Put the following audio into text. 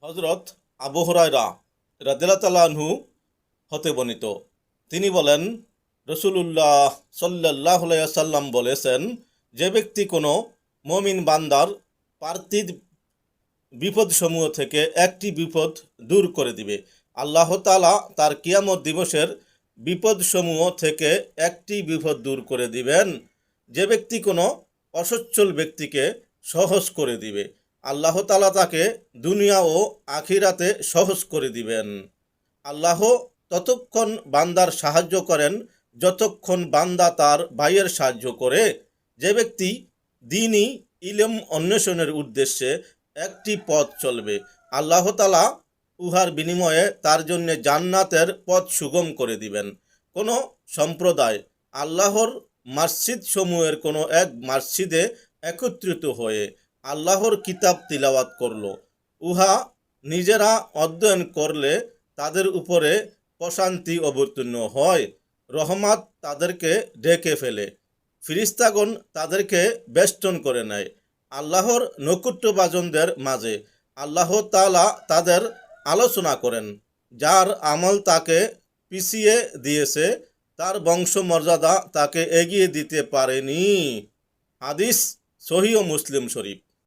হযরত আবু হুরায়রা রাদিয়াল্লাহু তাআলা আনহু হতে বর্ণিত, তিনি বলেন, রাসূলুল্লাহ সাল্লাল্লাহু আলাইহি ওয়াসাল্লাম বলেছেন, যে ব্যক্তি কোনো মুমিন বান্দার পার্থিব বিপদসমূহ থেকে একটি বিপদ দূর করে দিবে, আল্লাহ তাআলা তার কিয়ামত দিবসের বিপদসমূহ থেকে একটি বিপদ দূর করে দিবেন। যে ব্যক্তি কোনো অসচ্ছল ব্যক্তিকে সহজ করে দিবে, আল্লাহ তাআলা তাকে দুনিয়া ও আখিরাতে সহজ করে দিবেন। আল্লাহ ততক্ষণ বান্দার সাহায্য করেন যতক্ষণ বান্দা তার ভাইয়ের সাহায্য করে। যে ব্যক্তি দ্বীনি ইলম অন্বেষণের উদ্দেশ্যে একটি পথ চলবে, আল্লাহ তাআলা উহার বিনিময়ে তার জন্য জান্নাতের পথ সুগম করে দিবেন। কোনো সম্প্রদায় আল্লাহর মসজিদ সমূহের কোনো এক মসজিদে একত্রিত হয়ে আল্লাহর কিতাব তিলাওয়াত করল, উহা নিজেরা অধ্যয়ন করলে তাদের উপরে প্রশান্তি অবতীর্ণ হয়, রহমত তাদেরকে ঢেকে ফেলে, ফিরিস্তাগণ তাদেরকে বেষ্টন করে নেয়। আল্লাহর নৈকট্যভাজনদের মাঝে আল্লাহ তাআলা তাদের আলোচনা করেন। যার আমল তাকে পিছিয়ে দিয়েছে, তার বংশমর্যাদা তাকে এগিয়ে দিতে পারেনি। হাদিস সহিহ মুসলিম শরীফ।